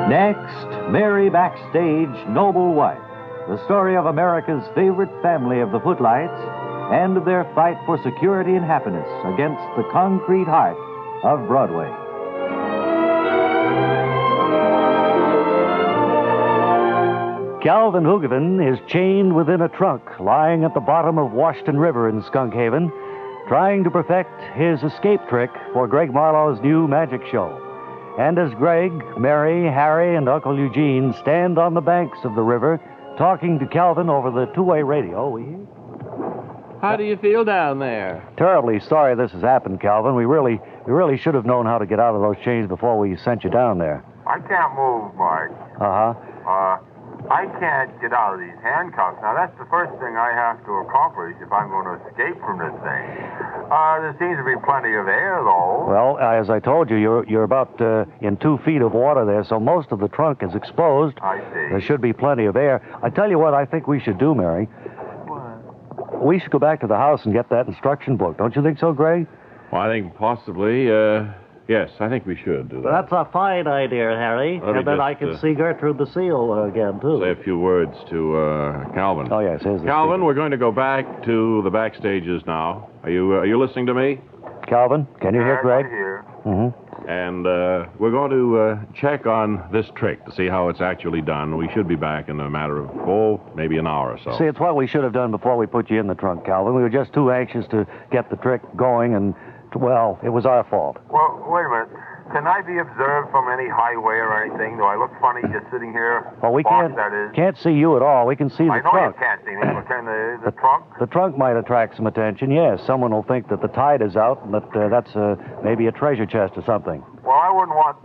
Next, Mary Backstage, Noble Wife, the story of America's favorite family of the Footlights and of their fight for security and happiness against the concrete heart of Broadway. Calvin Hoogevin is chained within a trunk lying at the bottom of Washington River in Skunk Haven, trying to perfect his escape trick for Greg Marlowe's new magic show. And as Greg, Mary, Harry, and Uncle Eugene stand on the banks of the river talking to Calvin over the two-way radio, How do you feel down there? Terribly sorry this has happened, Calvin. We really should have known how to get out of those chains before we sent you down there. I can't move, Mike. I can't get out of these handcuffs. Now, that's the first thing I have to accomplish if I'm going to escape from this thing. There seems to be plenty of air, though. Well, as I told you, you're about in 2 feet of water there, so most of the trunk is exposed. I see. There should be plenty of air. I tell you what I think we should do, Mary. What? We should go back to the house and get that instruction book. Don't you think so, Greg? Well, I think possibly, yes, I think we should do that. That's a fine idea, Harry. Let me And then just, I can see Gertrude the Seal again, too. Say a few words to Calvin. Oh, yes. Here's the Calvin, speaker. we're going to go back to the backstages now. Are you listening to me? Calvin, can you hear Greg? I'm here. Mm-hmm. And we're going to check on this trick to see how it's actually done. We should be back in a matter of, maybe an hour or so. See, it's what we should have done before we put you in the trunk, Calvin. We were just too anxious to get the trick going, and, well, it was our fault. Well, wait a minute. Can I be observed from any highway or anything? Do I look funny just sitting here? Well, we Box, that is. can't see you at all. We can see the I know trunk. you can't see me, but can the trunk? The trunk might attract some attention, yes. Someone will think that the tide is out and that that's maybe a treasure chest or something. Well, I wouldn't want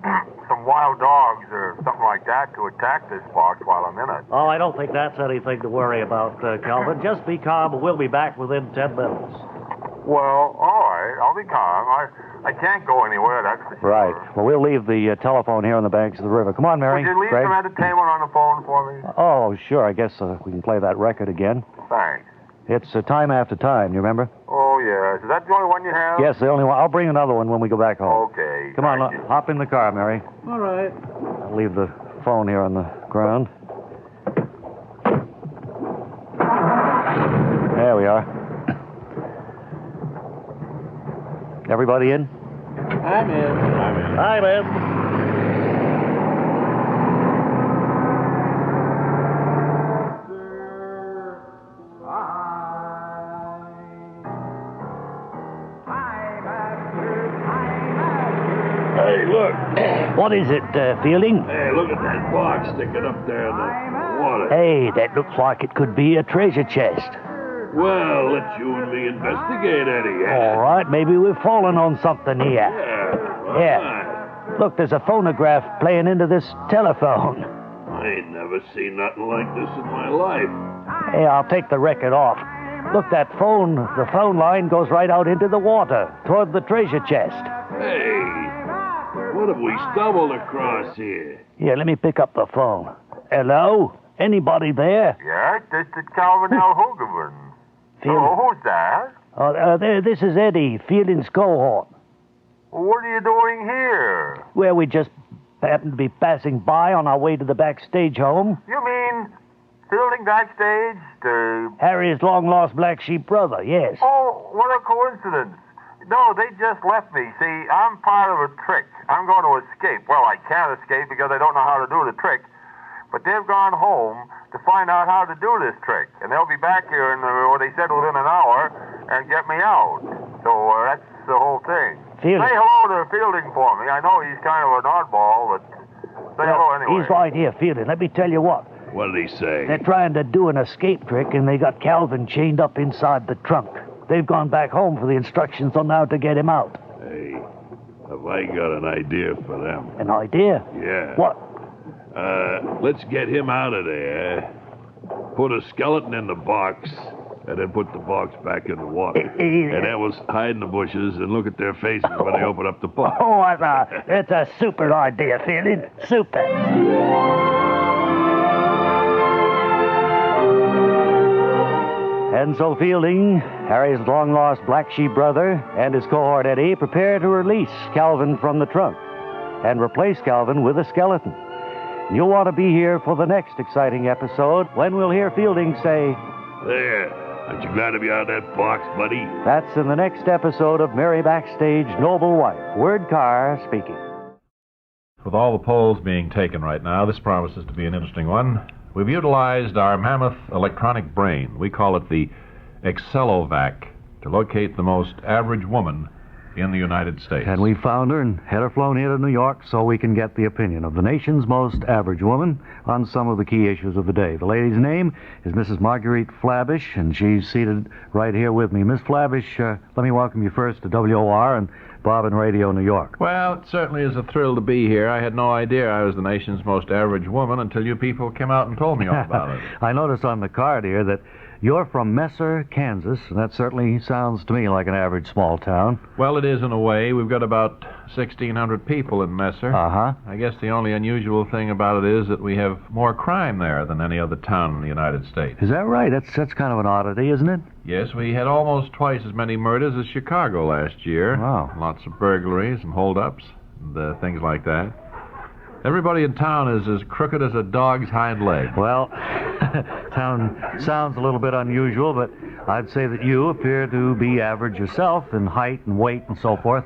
some wild dogs or something like that to attack this box while I'm in it. Oh, I don't think that's anything to worry about, Calvin. Just be calm, and we'll be back within 10 minutes. Well, all right. I'll be calm. I can't go anywhere, that's for sure. Right. Well, we'll leave the telephone here on the banks of the river. Come on, Mary. Would you leave Greg? some entertainment on the phone for me? Oh, sure. I guess we can play that record again. Thanks. It's Time After Time, you remember? Oh, yeah. Is that the only one you have? Yes, the only one. I'll bring another one when we go back home. Okay. Come on, thank you. hop in the car, Mary. All right. I'll leave the phone here on the ground. There we are. Everybody in? I'm in. Hi, man. Hey, look. What is it, Fielding? Hey, look at that box sticking up there in the water. Hey, that looks like it could be a treasure chest. Well, let you and me investigate, Eddie. All right, maybe we've fallen on something here. Yeah. Look, there's a phonograph playing into this telephone. I ain't never seen nothing like this in my life. Hey, I'll take the record off. Look, the phone line goes right out into the water, toward the treasure chest. Hey, what have we stumbled across here? Here, let me pick up the phone. Hello? Anybody there? Yes, this is Calvin L. Hoogevin. Hello, who's that? This is Eddie, Fielding's cohort. Well, what are you doing here? Well, we just happened to be passing by on our way to the backstage home. You mean Fielding backstage? Harry's long-lost black sheep brother, yes. Oh, what a coincidence. No, they just left me. See, I'm part of a trick. I'm going to escape. Well, I can't escape because I don't know how to do the trick. But they've gone home to find out how to do this trick. And they'll be back here, they said within an hour, and get me out. So that's the whole thing. Fielding. Say hello to Fielding for me. I know he's kind of an oddball, but say hello anyway. He's right here, Fielding. Let me tell you what. What did he say? They're trying to do an escape trick, and they got Calvin chained up inside the trunk. They've gone back home for the instructions on how to get him out. Hey, have I got an idea for them? An idea? Yeah. What? Let's get him out of there. Put a skeleton in the box, and then put the box back in the water. And then we'll hide in the bushes and look at their faces when they open up the box. Oh, that's a super idea, Fielding. Super. And so Fielding, Harry's long-lost black sheep brother, and his cohort Eddie prepare to release Calvin from the trunk and replace Calvin with a skeleton. You'll want to be here for the next exciting episode when we'll hear Fielding say, There. Aren't you glad to be out of that box, buddy? that's in the next episode of Merry Backstage Noble Wife. Word Carr speaking. With all the polls being taken right now, this promises to be an interesting one. We've utilized our mammoth electronic brain. We call it the Excelovac to locate the most average woman in the United States. And we found her and had her flown here to New York so we can get the opinion of the nation's most average woman on some of the key issues of the day. The lady's name is Mrs. Marguerite Flabish, and she's seated right here with me. Miss Flabish, let me welcome you first to WOR and Bob and Radio New York. Well, it certainly is a thrill to be here. I had no idea I was the nation's most average woman until you people came out and told me all about it. I noticed on the card here that you're from Messer, Kansas, and that certainly sounds to me like an average small town. Well, it is in a way. We've got about 1,600 people in Messer. Uh-huh. I guess the only unusual thing about it is that we have more crime there than any other town in the United States. Is that right? That's kind of an oddity, isn't it? Yes, we had almost twice as many murders as Chicago last year. Wow. Lots of burglaries and holdups and things like that. Everybody in town is as crooked as a dog's hind leg. Well, town sounds a little bit unusual, but I'd say that you appear to be average yourself in height and weight and so forth.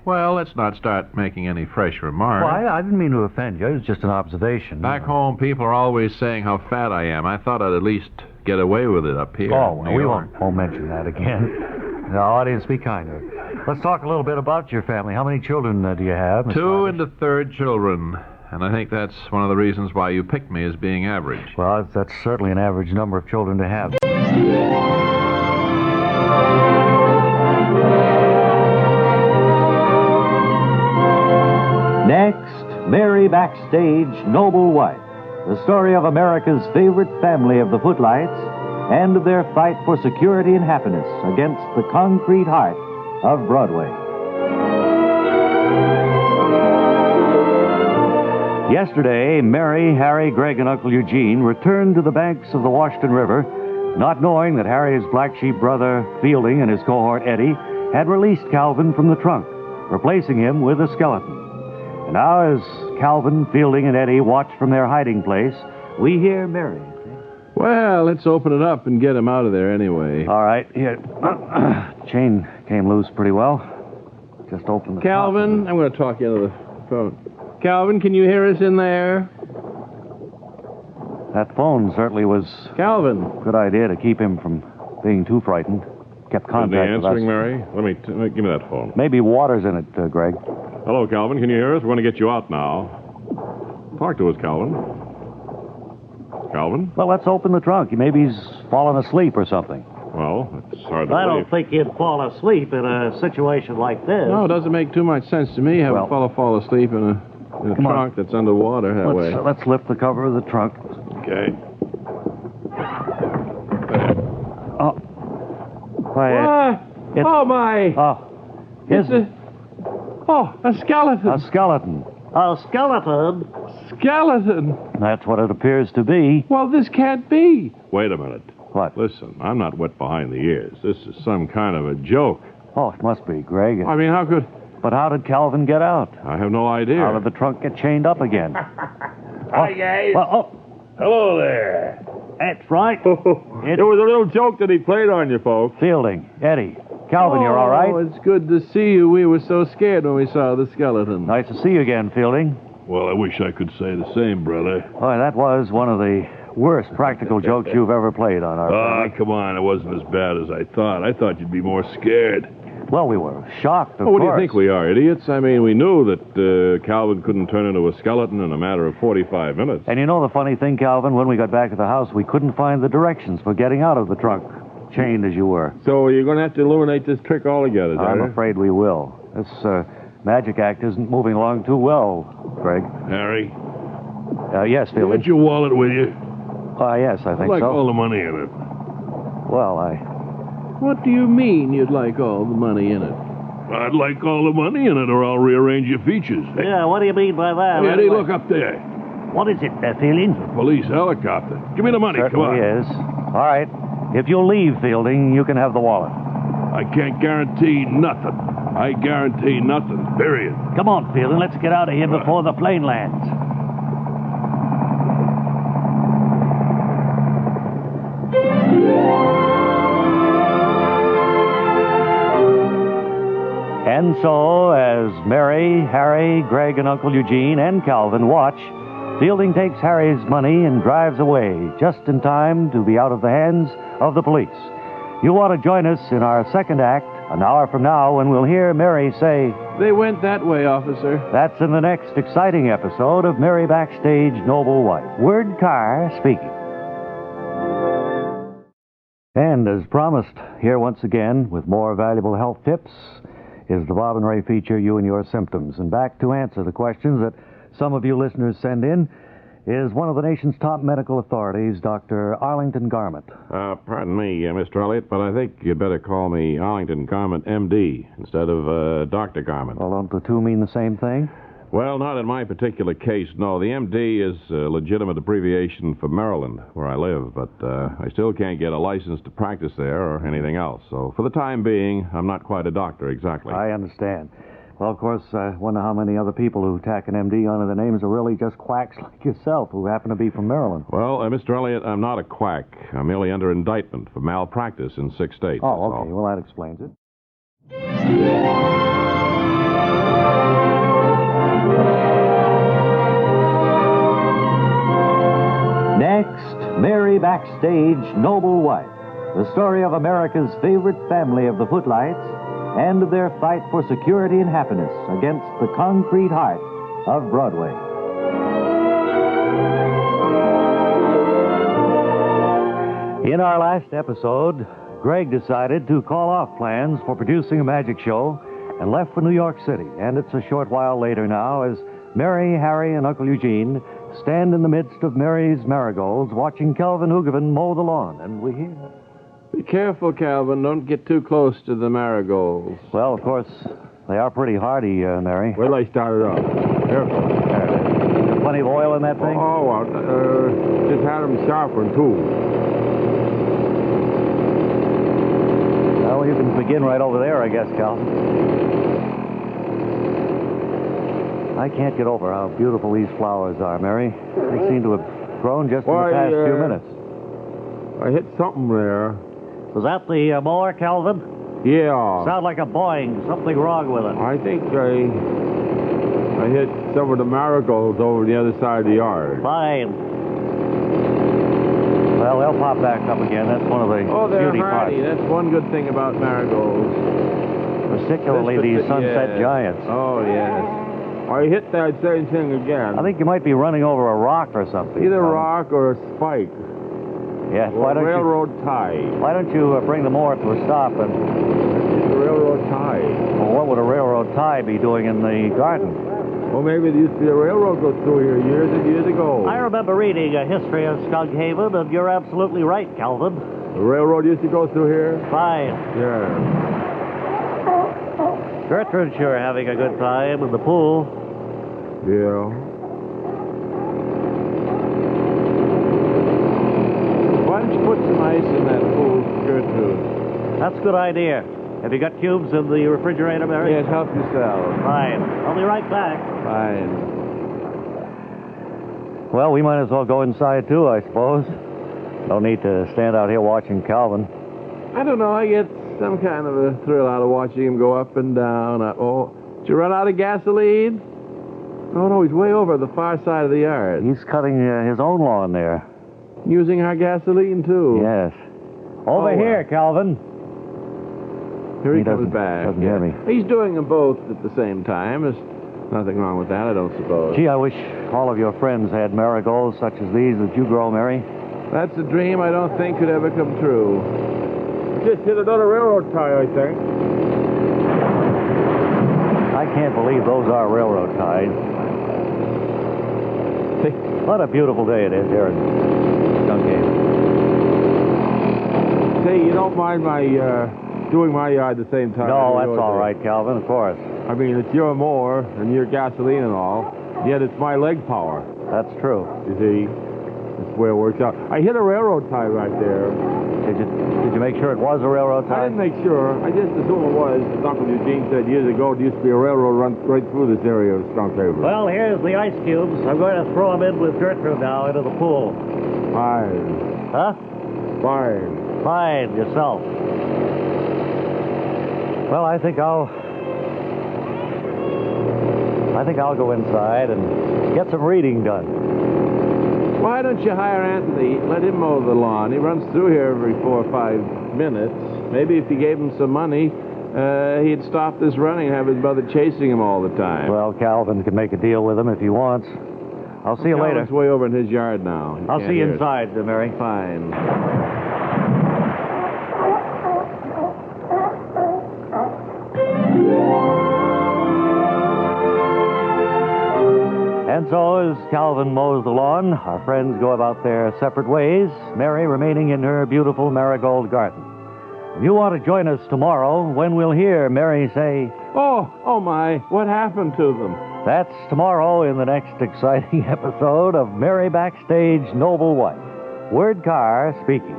Well, let's not start making any fresh remarks. Well, I didn't mean to offend you. It was just an observation. Back home, people are always saying how fat I am. I thought I'd at least get away with it up here. Oh, in well, New we York. won't mention that again. The audience, be kinder. Let's talk a little bit about your family. How many children do you have, Miss 2 Margaret? and a third children. And I think that's one of the reasons why you picked me as being average. Well, that's certainly an average number of children to have. Next, Merry Backstage Noble Wife, the story of America's favorite family of the Footlights and of their fight for security and happiness against the concrete heart of Broadway. Yesterday, Mary, Harry, Greg, and Uncle Eugene returned to the banks of the Washington River, not knowing that Harry's black sheep brother, Fielding, and his cohort, Eddie, had released Calvin from the trunk, replacing him with a skeleton. And now, as Calvin, Fielding, and Eddie watch from their hiding place, we hear Mary. Well, let's open it up and get him out of there anyway. All right, here. Chain came loose pretty well. Just open the Calvin, I'm going to talk you into the phone. Calvin, can you hear us in there? That phone certainly was Calvin. a good idea to keep him from being too frightened. Kept contact with us. answering, Mary? Let me give me that phone. Maybe water's in it, Greg. Hello, Calvin. Can you hear us? We're going to get you out now. Talk to us, Calvin. Calvin? Well, let's open the trunk. Maybe he's fallen asleep or something. Well, it's hard to I believe. don't think he'd fall asleep in a situation like this. No, it doesn't make too much sense to me. Have Well- a fellow fall asleep in a Come on. trunk that's underwater that way. Let's lift the cover of the trunk. Okay. Oh. Quiet. Ah, It's- oh, my. It's A skeleton. a skeleton. A skeleton? Skeleton. That's what it appears to be. Well, this can't be. Wait a minute. What? Listen, I'm not wet behind the ears. This is some kind of a joke. Oh, it must be, Greg. I mean, how could... But how did Calvin get out? I have no idea. How did the trunk get chained up again? Hi, guys. Well, Hello there. that's right. It was a little joke that he played on you, folks. Fielding, Eddie, Calvin, you're all Oh, right? it's good to see you. We were so scared when we saw the skeleton. Nice to see you again, Fielding. Well, I wish I could say the same, brother. Boy, that was one of the worst practical jokes you've ever played on our Ah, family. come on. It wasn't as bad as I thought. I thought you'd be more scared. Well, we were shocked, of What do you course. think we are, idiots? I mean, we knew that Calvin couldn't turn into a skeleton in a matter of 45 minutes. And you know the funny thing, Calvin, when we got back to the house, we couldn't find the directions for getting out of the trunk, chained as you were. So you're going to have to eliminate this trick altogether, I'm Daddy. afraid we will. This magic act isn't moving along too well, Greg. Harry, Yes, you Fielding. got your wallet with you? Yes, I I'd think like so. all the money in it. Well, What do you mean you'd like all the money in it? I'd like all the money in it, or I'll rearrange your features. Yeah, what do you mean by that? Hey, Eddie, look up there. What is it, Fielding? Police helicopter. Give me the money. Come certainly on. is. All right. If you'll leave Fielding, you can have the wallet. I can't guarantee nothing. I guarantee nothing, period. Come on, Fielding, let's get out of here before the plane lands. And so, as Mary, Harry, Greg, and Uncle Eugene and Calvin watch, Fielding takes Harry's money and drives away just in time to be out of the hands of the police. You want to join us in our second act an hour from now when we'll hear Mary say, They went that way, officer. that's in the next exciting episode of Mary Backstage Noble Wife. Word Carr speaking. And as promised, here once again with more valuable health tips is the Bob and Ray feature, You and Your Symptoms. And back to answer the questions that some of you listeners send in is one of the nation's top medical authorities, Dr. Arlington Garment. Pardon me, Mr. Elliott, but I think you'd better call me Arlington Garment, M.D., instead of Dr. Garment. Well, don't the two mean the same thing? Well, not in my particular case, no. The M.D. is a legitimate abbreviation for Maryland, where I live, but I still can't get a license to practice there or anything else. So for the time being, I'm not quite a doctor exactly. I understand. Well, of course, I wonder how many other people who tack an M.D. onto their names are really just quacks like yourself who happen to be from Maryland. Well, Mr. Elliott, I'm not a quack. I'm merely under indictment for malpractice in 6 states. Oh, that's okay. all. Well, that explains it. Next, Mary Backstage Noble Wife, the story of America's favorite family of the Footlights and of their fight for security and happiness against the concrete heart of Broadway. In our last episode, Greg decided to call off plans for producing a magic show and left for New York City. And it's a short while later now as Mary, Harry, and Uncle Eugene stand in the midst of Mary's marigolds watching Calvin Hoogovan mow the lawn. And we hear... Be careful, Calvin. Don't get too close to the marigolds. Well, of course, they are pretty hardy, Mary. Where till I start it up? Careful. Plenty of oil in that thing? Just had them sharpened, too. Well, you can begin right over there, I guess, Calvin. I can't get over how beautiful these flowers are, Mary. They seem to have grown just in the past few minutes. I hit something there. Was that the mower, Calvin? Yeah. Sound like a boing. Something wrong with it. I think I hit some of the marigolds over the other side of the yard. Fine. Well, they'll pop back up again. That's one of the they're beauty hardy. parts. That's one good thing about marigolds. Particularly these sunset giants. Oh, yes. I hit that same thing again. I think you might be running over a rock or something. Either a rock or a spike. Yes, Or a railroad tie. Why don't you bring the mower to a stop and... It's a railroad tie. Well, what would a railroad tie be doing in the garden? Well, maybe there used to be a railroad go through here years and years ago. I remember reading a history of Skunk Haven, and you're absolutely right, Calvin. The railroad used to go through here? Fine. Yeah. Gertrude's sure having a good time in the pool. Yeah. Why don't you put some ice in that pool, Gertrude? That's a good idea. Have you got cubes in the refrigerator, Mary? Yes, help yourself. Fine. I'll be right back. Fine. Well, we might as well go inside, too, I suppose. No need to stand out here watching Calvin. I don't know. I get some kind of a thrill out of watching him go up and down. Did you run out of gasoline? Oh, no, he's way over the far side of the yard. He's cutting his own lawn there. Using our gasoline, too. Yes. Over here, Calvin. Here he doesn't- comes back. doesn't hear me. He's doing them both at the same time. There's nothing wrong with that, I don't suppose. Gee, I wish all of your friends had marigolds such as these that you grow, Mary. That's a dream I don't think could ever come true. Just hit another railroad tie, I think. I can't believe those are railroad ties. What a beautiful day it is here in Skunk Haven. Say, you don't mind my doing my yard at the same time? No, that's all right, Calvin, of course. I mean, it's your mower and your gasoline and all, yet it's my leg power. That's true. You see? That's the way it works out. I hit a railroad tie right there. Did you make sure it was a railroad tie? I didn't make sure. I just assumed it was. As Uncle Eugene said years ago, there used to be a railroad run right through this area of Skunk Haven. Well, here's the ice cubes. I'm going to throw them in with Gertrude now into the pool. Fine. Huh? Fine. Fine, yourself. Well, I think I'll go inside and get some reading done. Why don't you hire Anthony? Let him mow the lawn. He runs through here every 4 or 5 minutes. Maybe if you gave him some money, he'd stop this running and have his brother chasing him all the time. Well, Calvin can make a deal with him if he wants. I'll see you later. Calvin's way over in his yard now. I'll see you inside, Mary. Fine. And so, as Calvin mows the lawn, our friends go about their separate ways, Mary remaining in her beautiful marigold garden. If you want to join us tomorrow, when we'll hear Mary say, Oh my, what happened to them? that's tomorrow in the next exciting episode of Mary Backstage Noble Wife. Word Carr speaking.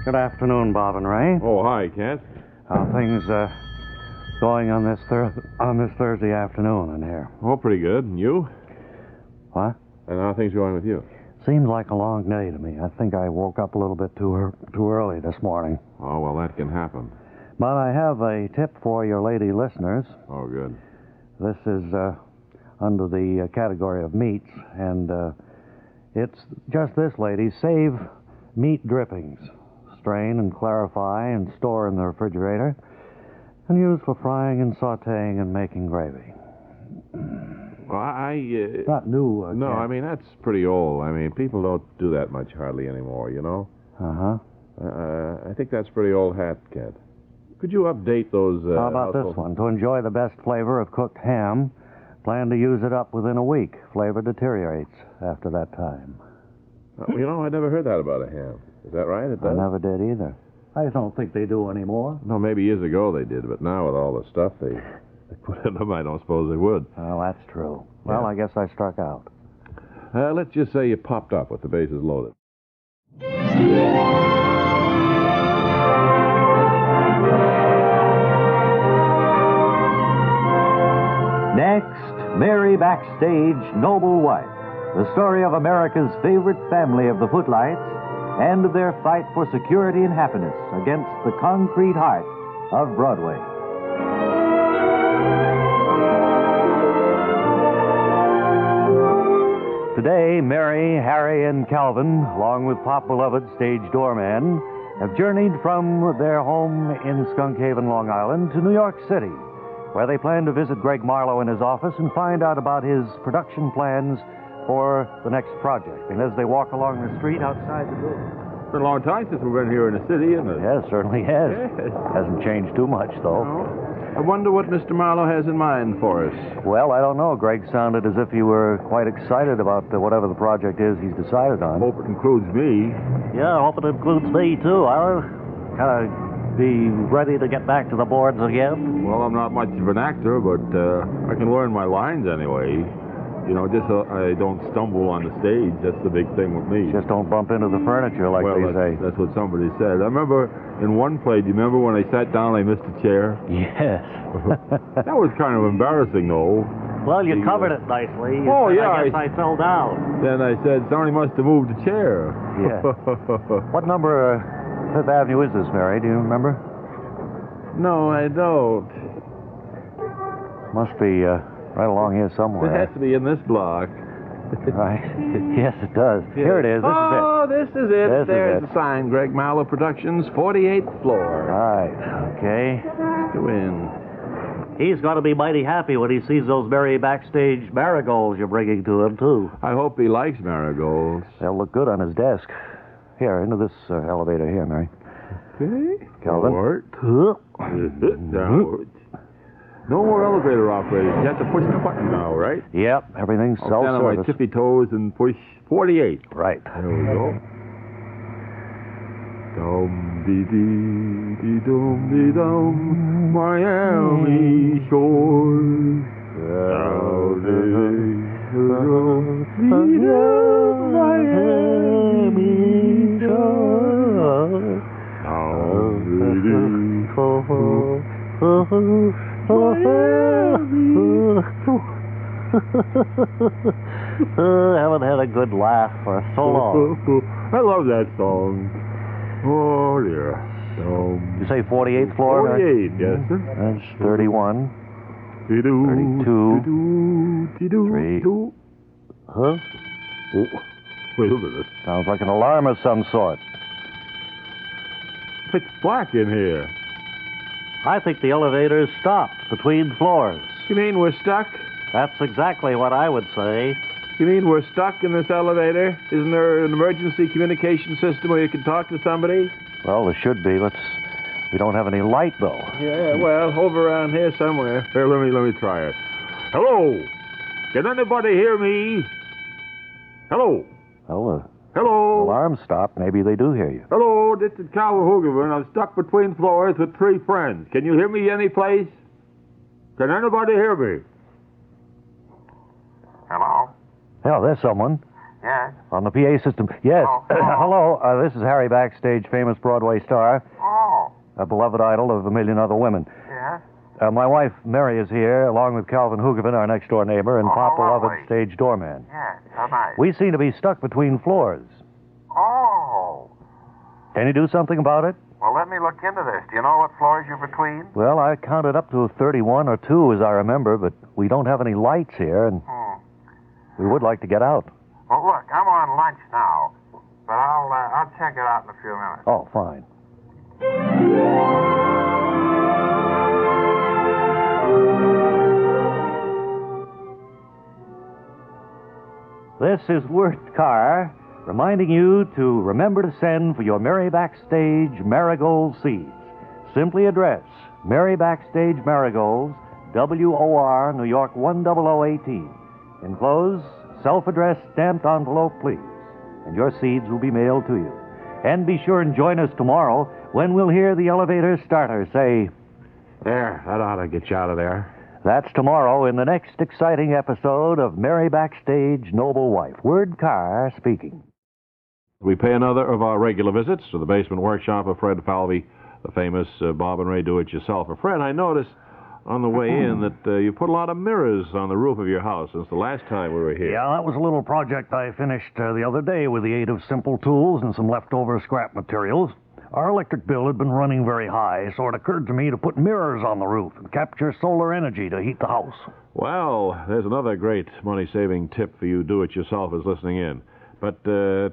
Good afternoon, Bob and Ray. Oh, hi, Kent. How things going on this Thursday afternoon in here? Oh, pretty good. And you? What? And how are things going with you? Seems like a long day to me. I think I woke up a little bit too early this morning. Oh, well, that can happen. But I have a tip for your lady listeners. Oh, good. This is under the category of meats, and it's just this, ladies. Save meat drippings. Strain and clarify and store in the refrigerator, and use for frying and sautéing and making gravy. Well, Not new. No, Ken. I mean, that's pretty old. I mean, people don't do that much hardly anymore, you know? Uh-huh. I think that's pretty old hat, Kent. Could you update those... How about this one? To enjoy the best flavor of cooked ham, plan to use it up within a week. Flavor deteriorates after that time. You know, I never heard that about a ham. Is that right? It does? I never did either. I don't think they do anymore. No, maybe years ago they did, but now with all the stuff they put in them, I don't suppose they would. Well, that's true. Well, Yeah. I guess I struck out. Let's just say you popped up with the bases loaded. Next, Mary Backstage Noble Wife. The story of America's favorite family of the Footlights and of their fight for security and happiness against the concrete heart of Broadway. Today, Mary, Harry, and Calvin, along with Pop Beloved, stage doorman, have journeyed from their home in Skunk Haven, Long Island, to New York City, where they plan to visit Greg Marlowe in his office and find out about his production plans for the next project. And as they walk along the street outside the building... It's been a long time since we've been here in the city, isn't it? Yes, certainly has. Yes. Hasn't changed too much, though. I wonder what Mr. Marlowe has in mind for us. Well, I don't know. Greg sounded as if you were quite excited about whatever the project is he's decided on. Hope it includes me. Yeah, I hope it includes me, too. I'll kind of be ready to get back to the boards again. Well, I'm not much of an actor, but I can learn my lines anyway. You know, just so I don't stumble on the stage. That's the big thing with me. Just don't bump into the furniture, like well, they say. that's what somebody said. I remember in one play, do you remember when I sat down and I missed a chair? Yes. That was kind of embarrassing, though. Well, you covered it nicely. You Oh, said, yeah, I guess I fell down. Then I said, somebody must have moved the chair. Yeah. What number Fifth Avenue is this, Mary? Do you remember? No, I don't. Must be right along here It somewhere. has to be in this block. Right. Yes, it does. Here it is. This is it. Oh, this is it. This is There's it. the sign. Greg Marlowe Productions, 48th floor. Right. Okay. Go in. He's going to be mighty happy when he sees those Mary Backstage marigolds you're bringing to him, too. I hope he likes marigolds. They'll look good on his desk. Here, into this elevator here, Mary. Okay. Calvin. Forward. Downward. No more elevator operators. You have to push the button now, right? Yep, everything's I'll stand on my self-service. tippy toes and push 48. Right. There we go. Dum-dee-dee-dee-dum-dee-dum, Miami shores. Miami shores. Haven't had a good laugh for so long. I love that song. Oh, dear. You say 48th floor? 48, yes, sir. That's 31. 32. 3. Huh? Oh, wait a minute. Sounds like an alarm of some sort. It's black in here. I think the elevator's stopped between floors. You mean we're stuck? That's exactly what I would say. You mean we're stuck in this elevator? Isn't there an emergency communication system where you can talk to somebody? Well, there should be. We don't have any light, though. Yeah, well, over around here somewhere. Here, let me try it. Hello? Can anybody hear me? Hello? Well, Hello? alarm stopped. Maybe they do hear you. Hello, this is Calvin Hoogerman. I'm stuck between floors with 3 friends. Can you hear me any place? Can anybody hear me? Hello? Yeah, there's someone. Yes? On the PA system. Yes. Oh, Hello. This is Harry Backstage, famous Broadway star, Oh, a beloved idol of a million other women. yes? My wife, Mary, is here, along with Calvin Hoogerman, our next-door neighbor, and Pop, beloved lovely. stage doorman. Yes, how nice. We seem to be stuck between floors. Oh. Can you do something about it? Well, let me look into this. Do you know what floors you're between? Well, I counted up to 31 or 2, as I remember, but we don't have any lights here, and we would like to get out. Well, look, I'm on lunch now, but I'll check it out in a few minutes. Oh, fine. This is Wirt Carr reminding you to remember to send for your Mary Backstage Marigold seeds. Simply address Mary Backstage Marigolds, WOR, New York 10018. Enclose self-addressed stamped envelope, please, and your seeds will be mailed to you. And be sure and join us tomorrow when we'll hear the elevator starter say, There, that ought to get you out of there. that's tomorrow in the next exciting episode of Mary Backstage Noble Wife. Wirt Carr speaking. We pay another of our regular visits to the basement workshop of Fred Falvey, the famous Bob and Ray do-it-yourselfer. Fred, I noticed on the way in that you put a lot of mirrors on the roof of your house since the last time we were here. Yeah, that was a little project I finished the other day with the aid of simple tools and some leftover scrap materials. Our electric bill had been running very high, so it occurred to me to put mirrors on the roof and capture solar energy to heat the house. Well, there's another great money-saving tip for you do-it-yourselfers listening in. But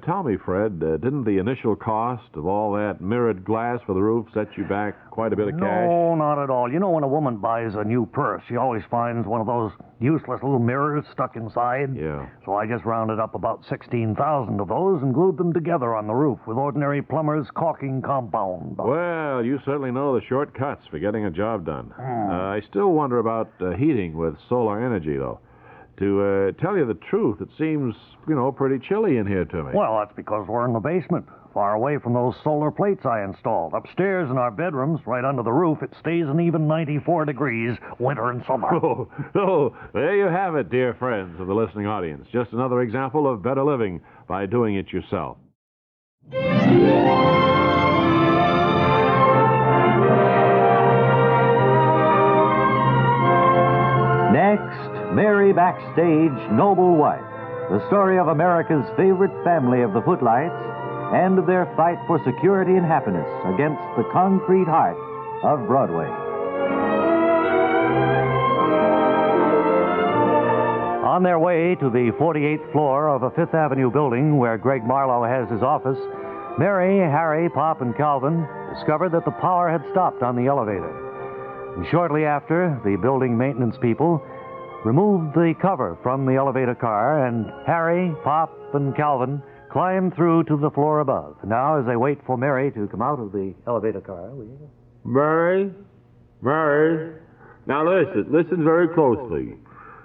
tell me, Fred, didn't the initial cost of all that mirrored glass for the roof set you back quite a bit of cash? No, not at all. You know, when a woman buys a new purse, she always finds one of those useless little mirrors stuck inside. Yeah. So I just rounded up about 16,000 of those and glued them together on the roof with ordinary plumber's caulking compound. Well, you certainly know the shortcuts for getting a job done. I still wonder about heating with solar energy, though. To tell you the truth, it seems, pretty chilly in here to me. Well, that's because we're in the basement, far away from those solar plates I installed. Upstairs in our bedrooms, right under the roof, it stays an even 94 degrees, winter and summer. Oh, there you have it, dear friends of the listening audience. Just another example of better living by doing it yourself. Next, Mary Backstage Noble Wife, the story of America's favorite family of the Footlights and of their fight for security and happiness against the concrete heart of Broadway. On their way to the 48th floor of a Fifth Avenue building where Greg Marlowe has his office, Mary, Harry, Pop, and Calvin discovered that the power had stopped on the elevator. And shortly after, the building maintenance people removed the cover from the elevator car, and Harry, Pop, and Calvin climbed through to the floor above. Now, as they wait for Mary to come out of the elevator car, Mary? Now listen very closely.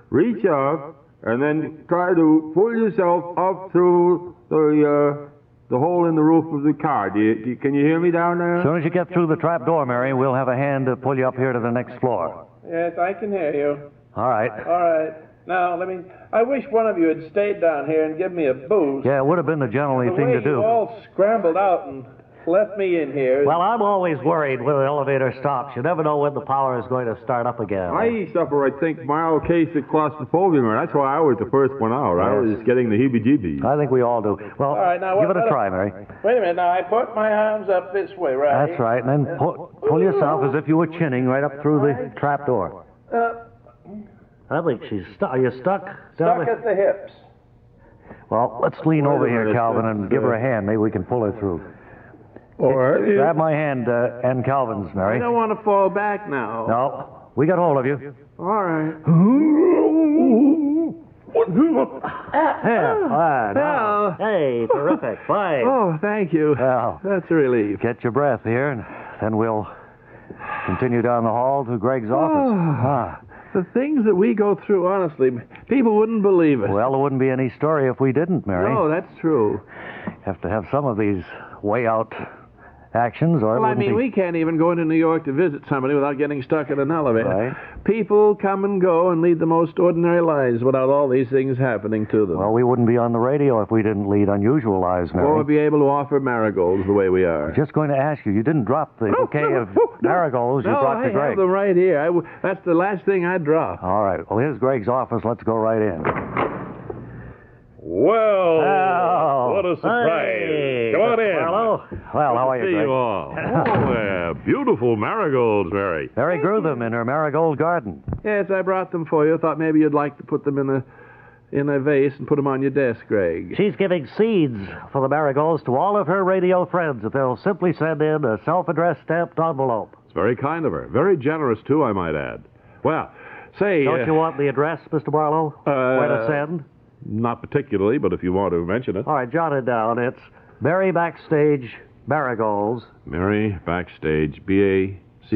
Reach up and then try to pull yourself up through the The hole in the roof of the car. Can you hear me down there? As soon as you get through the trap door, Mary, we'll have a hand to pull you up here to the next floor. Yes, I can hear you. All right. All right. Now, I wish one of you had stayed down here and given me a boost. Yeah, it would have been the gentlemanly thing to do. You all scrambled out and left me in here. Well, I'm always worried when the elevator stops. You never know when the power is going to start up again. I suffer, I think, mild case of claustrophobia. That's why I was the first one out. I was getting the heebie-jeebies. I think we all do. Well, all right, now, give it a try, Mary. Wait a minute. Now, I put my arms up this way, right? That's right. And then pull yourself as if you were chinning right up through the trap door. I think she's stuck. Are you stuck? Stuck at the hips. Well, let's lean over here, Calvin, and give her a hand. Maybe we can pull her through. Or grab my hand and Calvin's, Mary. I don't want to fall back now. No, we got hold of you. All right. Well, hey, terrific. Fine. Oh, thank you. Well, that's a relief. Get your breath here, and then we'll continue down the hall to Greg's office. The things that we go through, honestly, people wouldn't believe it. Well, there wouldn't be any story if we didn't, Mary. No, that's true. Have to have some of these way out actions, or we can't even go into New York to visit somebody without getting stuck in an elevator. Right. People come and go and lead the most ordinary lives without all these things happening to them. Well, we wouldn't be on the radio if we didn't lead unusual lives, Mary. Or be able to offer marigolds the way we are. Just going to ask you, you didn't drop the bouquet of marigolds you brought to Greg. I have them right here. That's the last thing I dropped. All right. Well, here's Greg's office. Let's go right in. Well, what a surprise. Hey, Come on in. Hello. Well, how are you, See Greg? you all. Beautiful marigolds, Mary. Mary grew them in her marigold garden. Yes, I brought them for you. Thought maybe you'd like to put them in a vase and put them on your desk, Greg. She's giving seeds for the marigolds to all of her radio friends that they'll simply send in a self-addressed stamped envelope. It's very kind of her. Very generous, too, I might add. Well, say... Don't you want the address, Mr. Barlow? Where to send? Not particularly, but if you want to mention it. All right, jot it down. It's Mary Backstage Marigolds. Mary Backstage, Backstayge.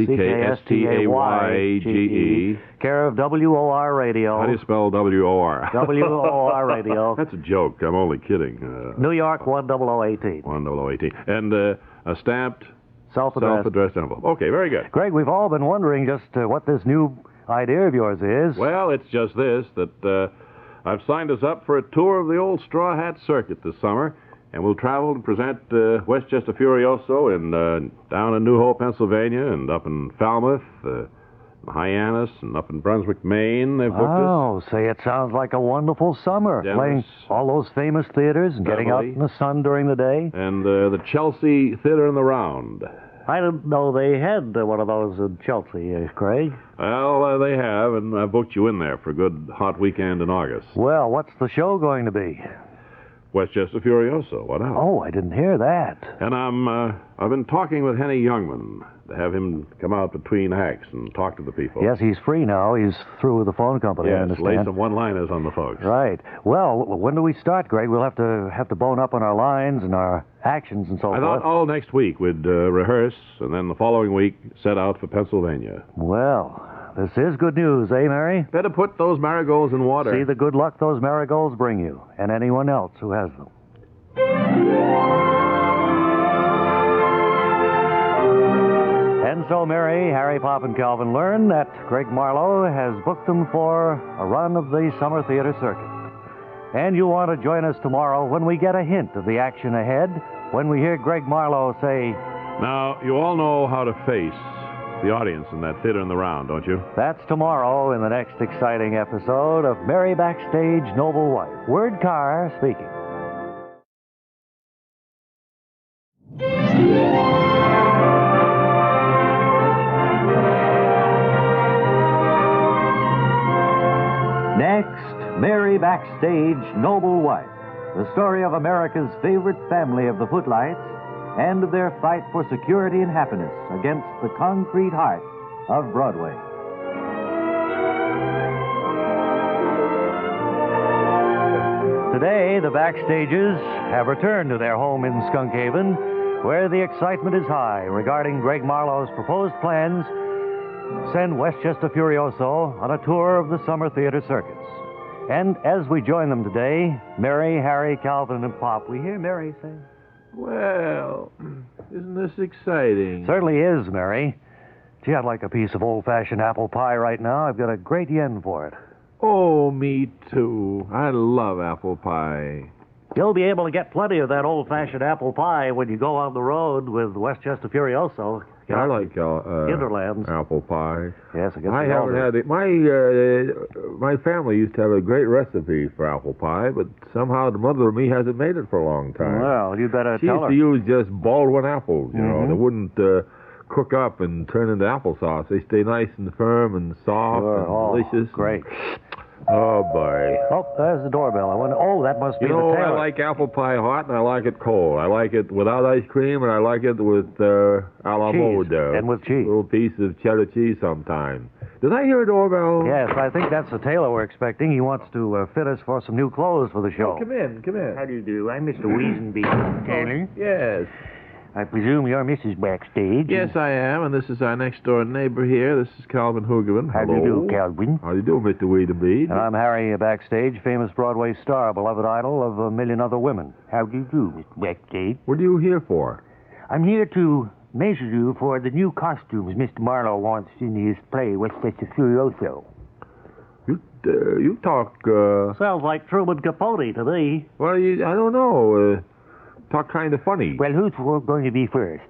Care of WOR Radio. How do you spell WOR? WOR Radio. That's a joke. I'm only kidding. New York 10018. 10018. And a stamped self-addressed envelope. Okay, very good. Greg, we've all been wondering just what this new idea of yours is. Well, it's just this, that I've signed us up for a tour of the old Straw Hat Circuit this summer, and we'll travel and present Westchester Furioso down in New Hope, Pennsylvania, and up in Falmouth, Hyannis, and up in Brunswick, Maine. They've booked us. Oh, say, it sounds like a wonderful summer. Dennis, playing all those famous theaters and getting out in the sun during the day. And the Chelsea Theater in the Round. I didn't know they had one of those in Chelsea, Craig. Well, they have, and I booked you in there for a good hot weekend in August. Well, what's the show going to be? Westchester Furioso. What else? Oh, I didn't hear that. And I've been talking with Henny Youngman to have him come out between acts and talk to the people. Yes, he's free now. He's through with the phone company, I yes, understand. lay some one-liners on the folks. Right. Well, when do we start, Greg? We'll have to bone up on our lines and our actions and so forth. I thought all next week we'd rehearse, and then the following week set out for Pennsylvania. Well, this is good news, eh, Mary? Better put those marigolds in water. See the good luck those marigolds bring you, and anyone else who has them. And so Mary, Harry, Pop, and Calvin learn that Greg Marlowe has booked them for a run of the summer theater circuit. And you want to join us tomorrow when we get a hint of the action ahead, when we hear Greg Marlowe say... Now, you all know how to face the audience in that theater in the round, don't you? That's tomorrow in the next exciting episode of Mary Backstage Noble Wife. Word Carr speaking. Next, Mary Backstage Noble Wife, the story of America's favorite family of the footlights and of their fight for security and happiness against the concrete heart of Broadway. Today, the Backstages have returned to their home in Skunk Haven, where the excitement is high regarding Greg Marlowe's proposed plans to send Westchester Furioso on a tour of the summer theater circuits. And as we join them today, Mary, Harry, Calvin, and Pop, we hear Mary say... Well, isn't this exciting? Certainly is, Mary. Gee, I'd like a piece of old-fashioned apple pie right now. I've got a great yen for it. Oh, me too. I love apple pie. You'll be able to get plenty of that old-fashioned apple pie when you go on the road with Westchester Furioso. I like Hinterlands. apple pie. Yes, I guess I we all haven't do. had it. My family used to have a great recipe for apple pie, but somehow the mother of me hasn't made it for a long time. Well, you better She tell used her. to use just Baldwin apples, you know. They wouldn't cook up and turn into applesauce. They stay nice and firm and soft Sure. and Oh, delicious. great. Oh, boy. Oh, there's the doorbell. That must be You know, the I tailor. like apple pie hot and I like it cold. I like it without ice cream and I like it with a la Cheese, mode. and with cheese. A little piece of cheddar cheese sometime. Did I hear a doorbell? Yes, I think that's the tailor we're expecting. He wants to fit us for some new clothes for the show. Come in. How do you do? I'm Mr. Weazenby, Taylor. Yes. I presume you're Mrs. Backstage. Yes, I am, and this is our next-door neighbor here. This is Calvin Hoogerman. How do you do, Calvin? How do you do, Mr. Weedenbeed? And I'm Harry Backstage, famous Broadway star, beloved idol of a million other women. How do you do, Mr. Backstage? What are you here for? I'm here to measure you for the new costumes Mr. Marlowe wants in his play, Westchester Furioso. You talk, Sounds like Truman Capote to me. well, I don't know, talk kind of funny. Well, who's going to be first?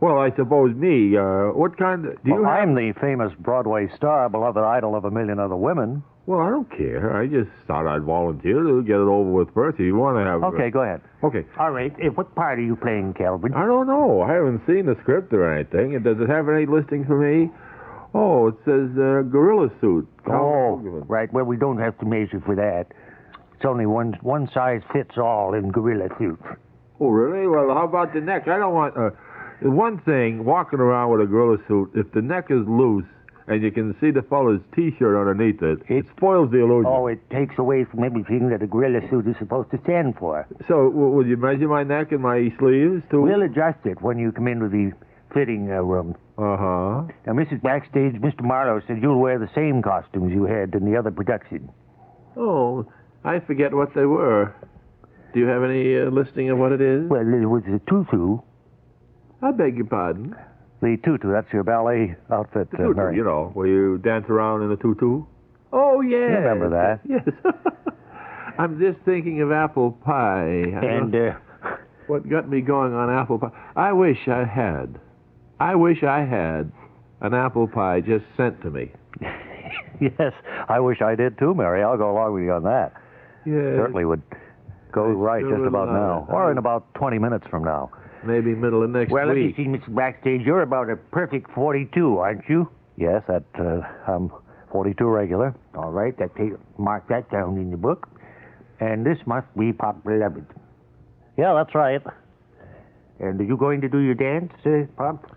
Well, I suppose me, what kind of, do you have... I'm the famous Broadway star, beloved idol of a million other women. Well, I don't care. I just thought I'd volunteer to get it over with first. If you want to have... Okay, go ahead. Okay. All right, what part are you playing, Calvin? I don't know. I haven't seen the script or anything. Does it have any listing for me? Oh, it says gorilla suit. Oh, right. Well, we don't have to measure for that. It's only one size fits all in gorilla suit. Oh, really? Well, how about the neck? I don't want... one thing, walking around with a gorilla suit, if the neck is loose and you can see the fellow's T-shirt underneath it, it spoils the illusion. Oh, it takes away from everything that a gorilla suit is supposed to stand for. So, will you measure my neck and my sleeves, too? We'll adjust it when you come into the fitting room. Uh-huh. Now, Mrs. Backstage, Mr. Marlowe said you'll wear the same costumes you had in the other production. Oh, I forget what they were. Do you have any listing of what it is? Well, it was a tutu. I beg your pardon. The tutu, that's your ballet outfit, The tutu, Mary. you know, where you dance around in a tutu. Oh, yes. You remember that. Yes. I'm just thinking of apple pie. And, What got me going on apple pie? I wish I had an apple pie just sent to me. Yes, I wish I did too, Mary. I'll go along with you on that. Yes. Certainly would go right sure just would about love now, it. or in about 20 minutes from now. Maybe middle of next well, let me week. see, Mrs. Backstage, you're about a perfect 42, aren't you? Yes, I'm 42 regular. All right, mark that down in the book. And this must be Pop Beloved. Yeah, that's right. And are you going to do your dance, Pop?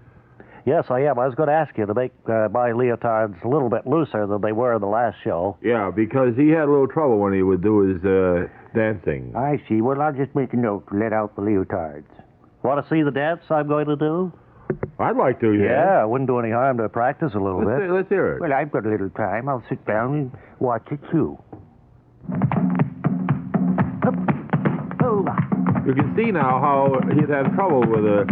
Yes, I am. I was going to ask you to make my leotards a little bit looser than they were in the last show. Yeah, because he had a little trouble when he would do his dancing. I see. Well, I'll just make a note to let out the leotards. Want to see the dance I'm going to do? I'd like to, Yeah, it wouldn't do any harm to practice a little bit. Let's hear it. Well, I've got a little time. I'll sit down and watch it, too. Oh, You can see now how he'd had trouble with a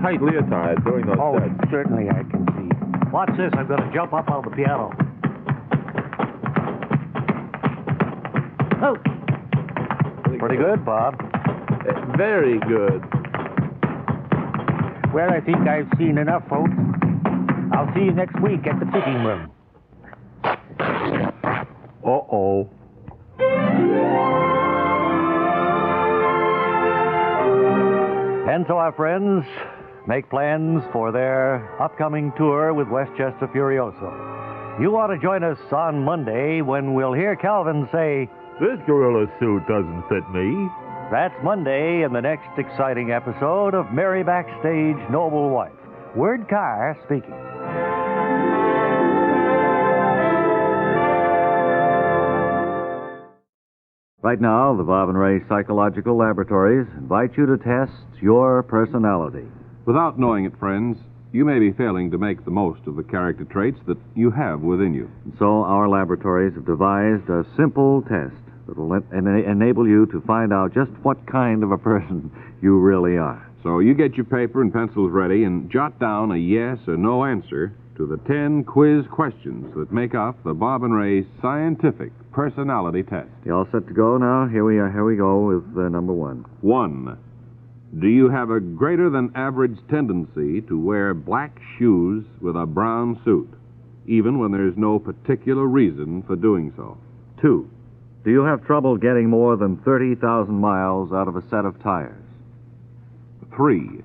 tight leotard during those sets. certainly I can see. Watch this. I'm going to jump up on the piano. Oh, Pretty good, Bob. Very good. well, I think I've seen enough, folks. I'll see you next week at the fitting room. Uh-oh. And so our friends make plans for their upcoming tour with Westchester Furioso. You ought to join us on Monday when we'll hear Calvin say, This gorilla suit doesn't fit me. that's Monday in the next exciting episode of Mary Backstage Noble Wife. Word Carr speaking. Right now, the Bob and Ray Psychological Laboratories invite you to test your personality. Without knowing it, friends, you may be failing to make the most of the character traits that you have within you. So our laboratories have devised a simple test that will enable you to find out just what kind of a person you really are. So you get your paper and pencils ready and jot down a yes or no answer to the 10 quiz questions that make up the Bob and Ray Scientific Personality Test. You all set to go now? Here we go with number 1. 1. Do you have a greater than average tendency to wear black shoes with a brown suit, even when there's no particular reason for doing so? 2. Do you have trouble getting more than 30,000 miles out of a set of tires? 3.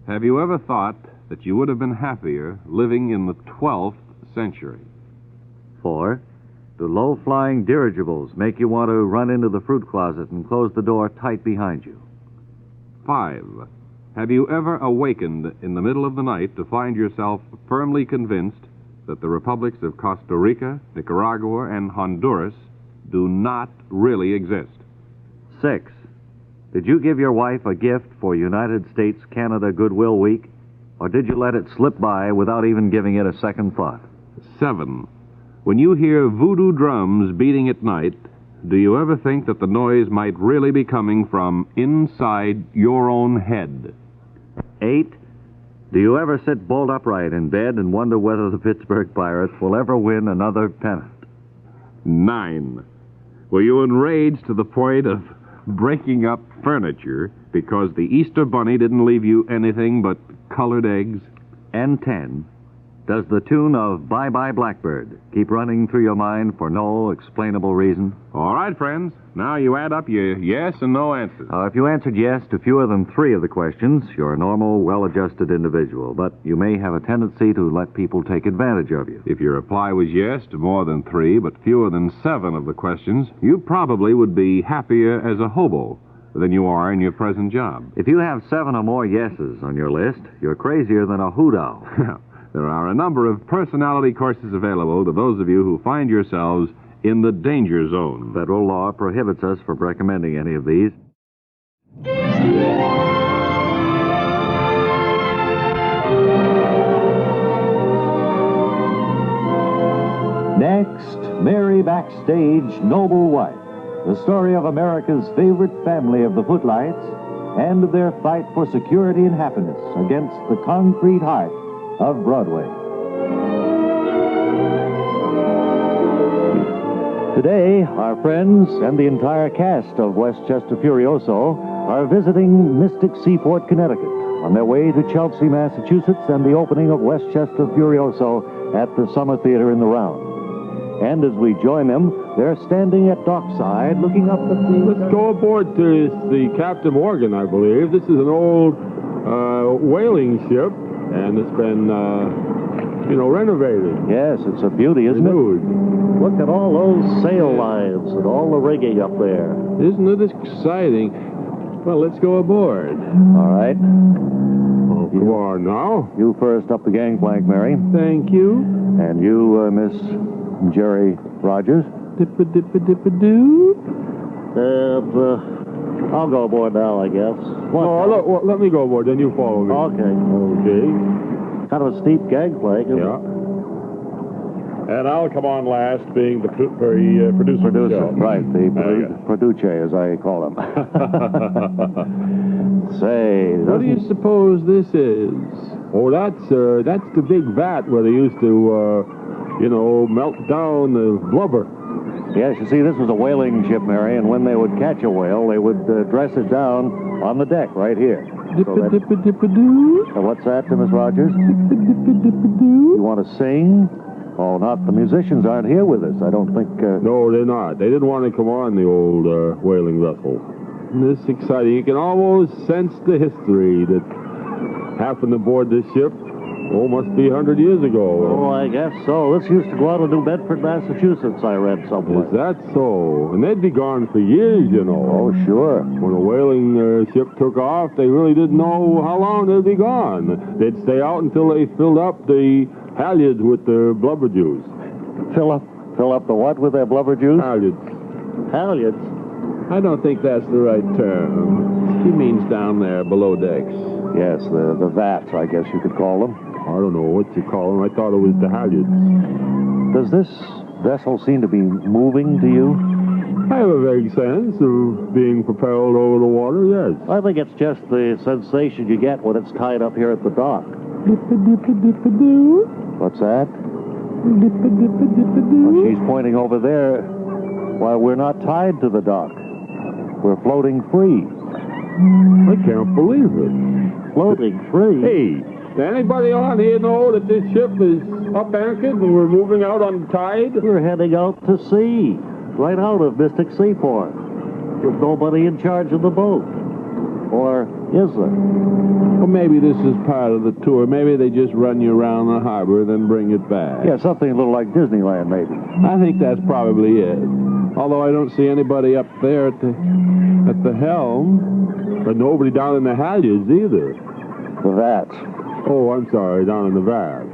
Have you ever thought that you would have been happier living in the 12th century? 4. Do low-flying dirigibles make you want to run into the fruit closet and close the door tight behind you? 5. Have you ever awakened in the middle of the night to find yourself firmly convinced that the republics of Costa Rica, Nicaragua, and Honduras do not really exist? 6. Did you give your wife a gift for United States-Canada Goodwill Week, or did you let it slip by without even giving it a second thought? 7. When you hear voodoo drums beating at night, do you ever think that the noise might really be coming from inside your own head? 8. Do you ever sit bolt upright in bed and wonder whether the Pittsburgh Pirates will ever win another pennant? 9. Were you enraged to the point of breaking up furniture because the Easter Bunny didn't leave you anything but colored eggs? And 10. Does the tune of Bye Bye Blackbird keep running through your mind for no explainable reason? All right, friends. Now you add up your yes and no answers. If you answered yes to fewer than 3 of the questions, you're a normal, well-adjusted individual, but you may have a tendency to let people take advantage of you. If your reply was yes to more than 3, but fewer than 7 of the questions, you probably would be happier as a hobo than you are in your present job. If you have 7 or more yeses on your list, you're crazier than a hoot owl. There are a number of personality courses available to those of you who find yourselves in the danger zone. Federal law prohibits us from recommending any of these. Next, Mary Backstage, Noble Wife, the story of America's favorite family of the Footlights and of their fight for security and happiness against the concrete heart of Broadway. Today, our friends and the entire cast of Westchester Furioso are visiting Mystic Seaport, Connecticut, on their way to Chelsea, Massachusetts, and the opening of Westchester Furioso at the Summer Theater in the Round. And as we join them, they're standing at dockside looking up at the... Let's go aboard to the Captain Morgan, I believe. This is an old whaling ship, and it's been, renovated. Yes, it's a beauty, isn't it? Look at all those sail lines and all the rigging up there. Isn't it exciting? Well, let's go aboard. All right. Oh, come on now. You first up the gangplank, Mary. Thank you. And you, Miss Jerry Rogers. Dippa-dippa-dippa-doo. And, I'll go aboard now, I guess. No, let me go aboard, then you follow me. Okay. Kind of a steep gangplank, isn't it? And I'll come on last, being the producer. Right, the produce, as I call him. Say, what do you suppose this is? Oh, that's the big vat where they used to, melt down the blubber. Yes, you see, this was a whaling ship, Mary, and when they would catch a whale, they would dress it down on the deck right here. Dippa-dippa-dippa-doo. What's that, Miss Rogers? Dippa-dippa-dippa-doo. You want to sing? Oh, not the musicians aren't here with us. I don't think... No, they're not. They didn't want to come on the old whaling vessel. This is exciting. You can almost sense the history that happened aboard this ship. Oh, must be 100 years ago. Oh, I guess so. This used to go out of New Bedford, Massachusetts, I read somewhere. Is that so? And they'd be gone for years, Oh, sure. When a whaling ship took off, they really didn't know how long they'd be gone. They'd stay out until they filled up the halyards with their blubber juice. Fill up the what with their blubber juice? Halyards? I don't think that's the right term. He means down there below decks. Yes, the vats, I guess you could call them. I don't know what you call them. I thought it was the halyards. Does this vessel seem to be moving to you? I have a vague sense of being propelled over the water, yes. I think it's just the sensation you get when it's tied up here at the dock. Dip-a-dip-a-dip-a-doo. What's that? Dip-a-dip-a-dip-a-doo. Well, she's pointing over there. Why, we're not tied to the dock. We're floating free. I can't believe it. Floating free? Hey, does anybody on here know that this ship is up anchored and we're moving out on the tide? We're heading out to sea, right out of Mystic Seaport, with nobody in charge of the boat. Or is there? Well, maybe this is part of the tour. Maybe they just run you around the harbor, then bring it back. Yeah, something a little like Disneyland, maybe. I think that's probably it. Although I don't see anybody up there at the helm, but nobody down in the halyards either. The vats. Oh, I'm sorry, down in the vats.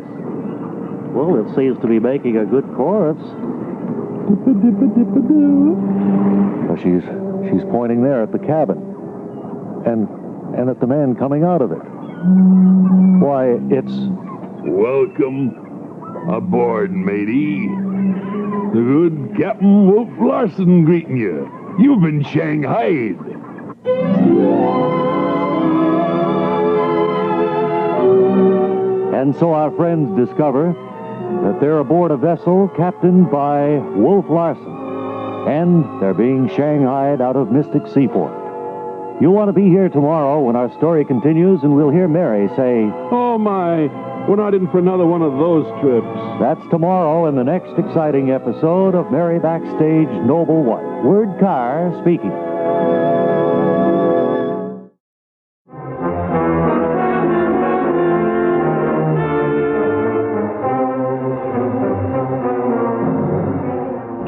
Well, it seems to be making a good chorus. Dip-a-dip-a-dip-a-doo. Well, she's pointing there at the cabin. And at the man coming out of it. Why, it's... Welcome aboard, matey. The good Captain Wolf Larson greeting you. You've been shanghaied. And so our friends discover that they're aboard a vessel captained by Wolf Larson. And they're being shanghaied out of Mystic Seaport. You'll want to be here tomorrow when our story continues, and we'll hear Mary say, Oh, my. We're not in for another one of those trips. That's tomorrow in the next exciting episode of Mary Backstage Noble Wife. Word Carr speaking.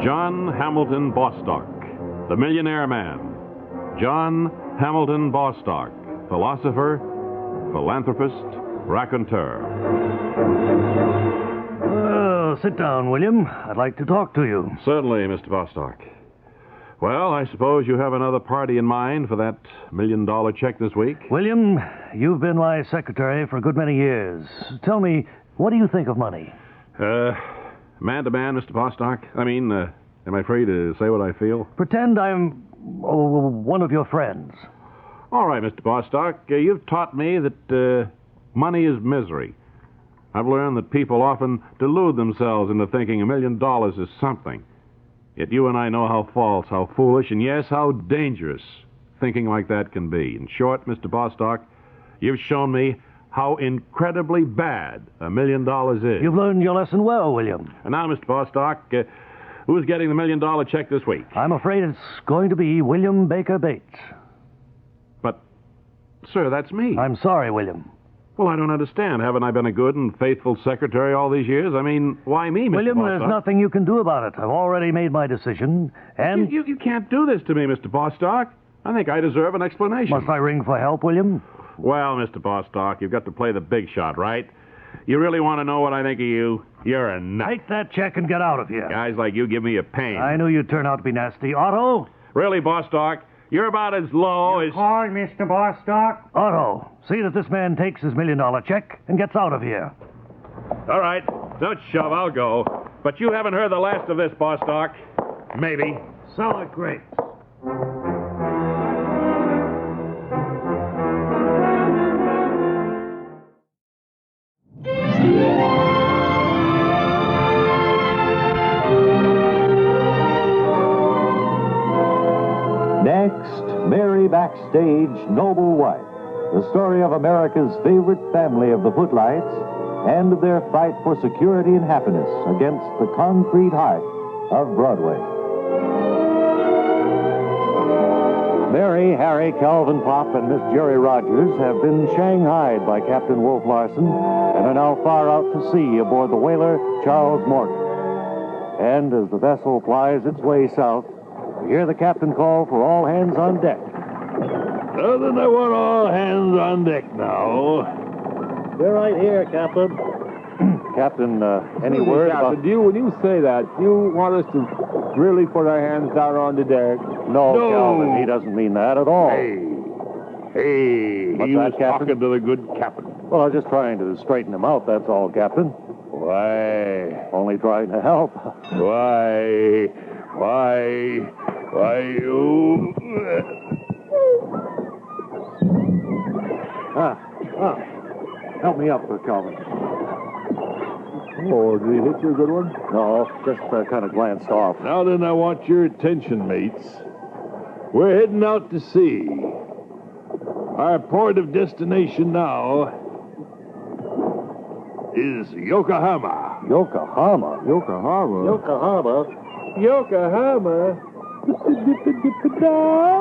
John Hamilton Bostock, the millionaire man. John Hamilton Bostock, philosopher, philanthropist, raconteur. Sit down, William. I'd like to talk to you. Certainly, Mr. Bostock. Well, I suppose you have another party in mind for that $1 million check this week? William, you've been my secretary for a good many years. Tell me, what do you think of money? Man to man, Mr. Bostock. I mean, am I free to say what I feel? Pretend I'm one of your friends. All right, Mr. Bostock. You've taught me that money is misery. I've learned that people often delude themselves into thinking $1 million is something. Yet you and I know how false, how foolish, and yes, how dangerous thinking like that can be. In short, Mr. Bostock, you've shown me how incredibly bad $1 million is. You've learned your lesson well, William. And now, Mr. Bostock, who's getting the $1 million check this week? I'm afraid it's going to be William Baker Bates. But, sir, that's me. I'm sorry, William. Well, I don't understand. Haven't I been a good and faithful secretary all these years? I mean, why me, Mr. William, Bostock? there's nothing you can do about it. I've already made my decision, and... You can't do this to me, Mr. Bostock. I think I deserve an explanation. Must I ring for help, William? Well, Mr. Bostock, you've got to play the big shot, right? You really want to know what I think of you? You're a nut. Take that check and get out of here. Guys like you give me a pain. I knew you'd turn out to be nasty. Otto? Really, Bostock? You're about as low as... Call, Mr. Bostock. Otto, see that this man takes his $1 million check and gets out of here. All right, don't shove, I'll go. But you haven't heard the last of this, Bostock. Maybe. Sour grapes. Next, Mary Backstage Noble Wife, the story of America's favorite family of the Footlights and of their fight for security and happiness against the concrete heart of Broadway. Mary, Harry, Calvin Pop, and Miss Jerry Rogers have been shanghaied by Captain Wolf Larson and are now far out to sea aboard the whaler Charles Morgan. And as the vessel plies its way south, we hear the captain call for all hands on deck. Well, then I want all hands on deck now. We're right here, Captain. Captain, any word about... Captain, when you say that, you want us to really put our hands down on the deck? No, Calvin, he doesn't mean that at all. Hey, What's he that, was Captain? talking to the good captain. Well, I was just trying to straighten him out, that's all, Captain. Why? Only trying to help. Why? Why, you... Help me up, Calvin. Oh, did he hit you a good one? No, just kind of glanced off. Now then, I want your attention, mates. We're heading out to sea. Our port of destination now is Yokohama. Yokohama? Yokohama? Yokohama?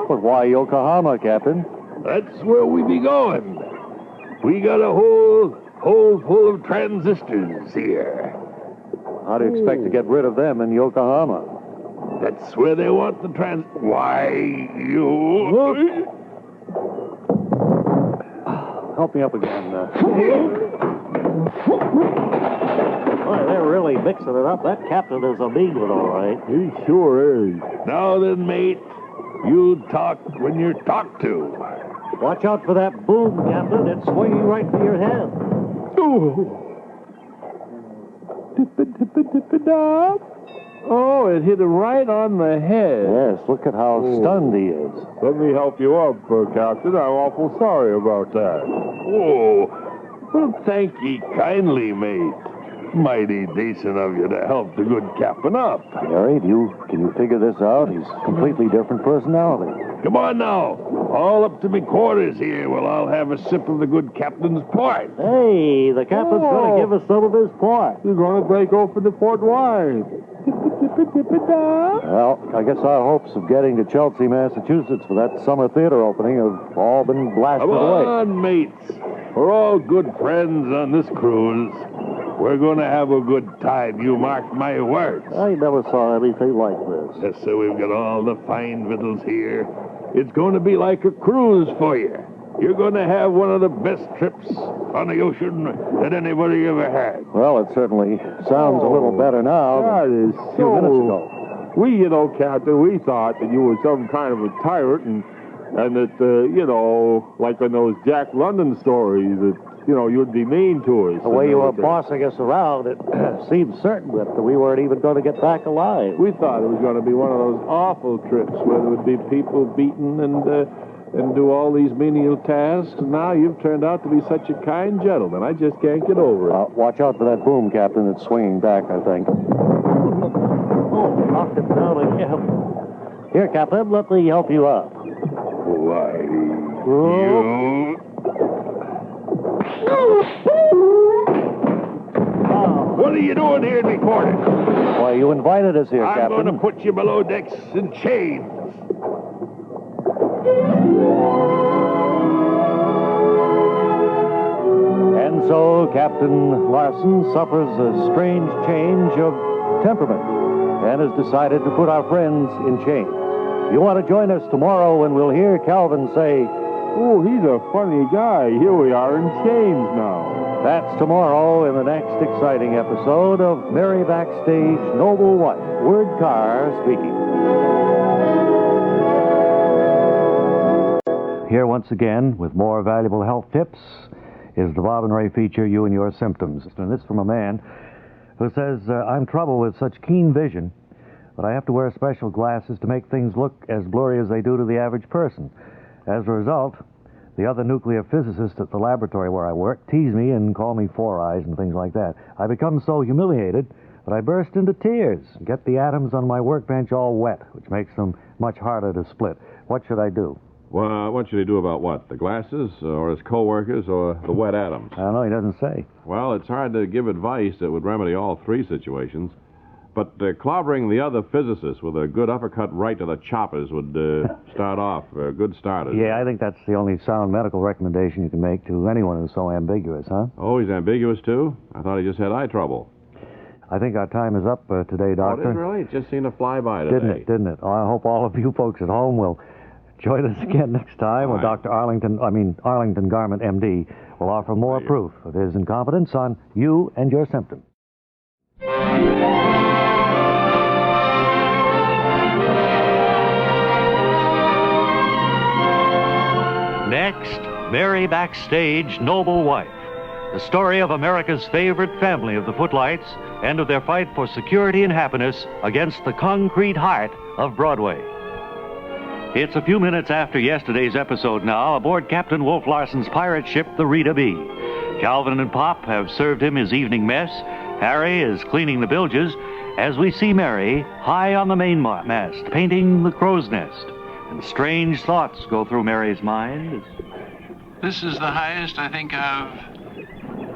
But why Yokohama, Captain? That's where we be going. We got a whole full of transistors here. How do you expect to get rid of them in Yokohama? That's where they want the Why, you... Help me up again. Boy, they're really mixing it up. That captain is a mean one, all right. He sure is. Now then, mate, you talk when you're talked to. Watch out for that boom, Captain. It's swinging right to your head. Oh, it hit him right on the head. Yes, look at how stunned he is. Let me help you up, Captain. I'm awful sorry about that. Oh, well, thank ye kindly, mate. Mighty decent of you to help the good captain up. Harry, can you figure this out? He's completely different personality. Come on now. All up to me quarters here. Well, I'll have a sip of the good captain's port. Hey, the captain's going to give us some of his port. You're going to break open the port wine. Well, I guess our hopes of getting to Chelsea, Massachusetts for that summer theater opening have all been blasted away. Come on, mates. We're all good friends on this cruise. We're going to have a good time, you mark my words. I never saw anything like this. Yes, so we've got all the fine victuals here. It's going to be like a cruise for you. You're going to have one of the best trips on the ocean that anybody ever had. Well, it certainly sounds a little better now That than is a few minutes ago. We, Captain, we thought that you were some kind of a tyrant and that, like in those Jack London stories, that, you'd be mean to us. The way you were bossing us around, it seemed certain that we weren't even going to get back alive. We thought it was going to be one of those awful trips where there would be people beaten and do all these menial tasks. And now you've turned out to be such a kind gentleman. I just can't get over it. Watch out for that boom, Captain. It's swinging back, I think. Oh, knocked it down again. Here, Captain, let me help you up. Why, you... What are you doing here in the corner? Why, you invited us here, Captain. I'm going to put you below decks in chains. And so Captain Larson suffers a strange change of temperament and has decided to put our friends in chains. You want to join us tomorrow when we'll hear Calvin say, "Oh, he's a funny guy. Here we are in chains now." That's tomorrow in the next exciting episode of Merry Backstage Noble Wife. Word Carr speaking. Here once again with more valuable health tips is the Bob and Ray feature, You and Your Symptoms. And this from a man who says, I'm troubled with such keen vision that I have to wear special glasses to make things look as blurry as they do to the average person. As a result, the other nuclear physicists at the laboratory where I work tease me and call me Four Eyes and things like that. I become so humiliated that I burst into tears and get the atoms on my workbench all wet, which makes them much harder to split. What should I do? Well, what should he do about what? The glasses, or his co-workers, or the wet atoms? I don't know, he doesn't say. Well, it's hard to give advice that would remedy all three situations. But clobbering the other physicists with a good uppercut right to the choppers would start off a good start. Yeah, I think that's the only sound medical recommendation you can make to anyone who's so ambiguous, huh? Oh, he's ambiguous, too? I thought he just had eye trouble. I think our time is up today, Doctor. Oh, it is really? It just seemed to fly by today. Didn't it? Oh, I hope all of you folks at home will join us again next time when Dr. Arlington Garment, M.D., will offer more proof of his incompetence on You and Your Symptoms. Next, Merry Backstage Noble Wife, the story of America's favorite family of the Footlights and of their fight for security and happiness against the concrete heart of Broadway. It's a few minutes after yesterday's episode now, aboard Captain Wolf Larson's pirate ship, the Rita B. Calvin and Pop have served him his evening mess. Harry is cleaning the bilges as we see Mary high on the mainmast, painting the crow's nest. And strange thoughts go through Mary's mind. This is the highest I think I've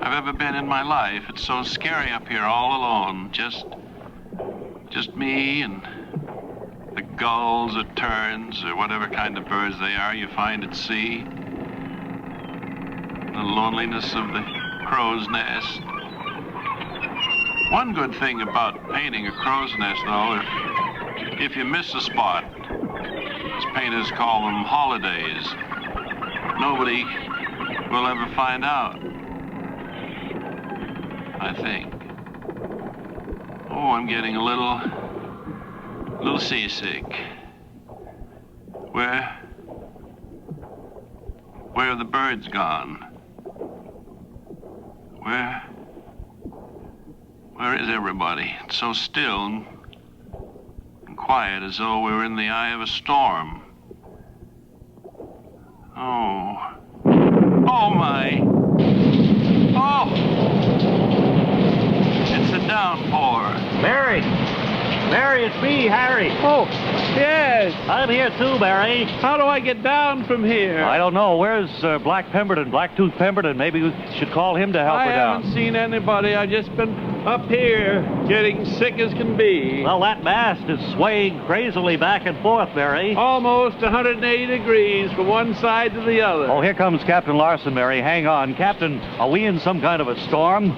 ever been in my life. It's so scary up here all alone. Just me and the gulls or terns or whatever kind of birds they are you find at sea. The loneliness of the crow's nest. One good thing about painting a crow's nest, though, if you miss a spot, as painters call them holidays, nobody will ever find out, I think. Oh, I'm getting a little seasick. Where have the birds gone? Where is everybody? It's so still and quiet, as though we were in the eye of a storm. Oh my. Oh! It's a downpour. Mary, it's me, Harry. Oh, yes. I'm here too, Mary. How do I get down from here? I don't know. Where's Blacktooth Pemberton? Maybe we should call him to help her down. I haven't seen anybody. I've just been up here getting sick as can be. Well, that mast is swaying crazily back and forth, Mary. Almost 180 degrees from one side to the other. Oh, here comes Captain Larson, Mary. Hang on. Captain, are we in some kind of a storm?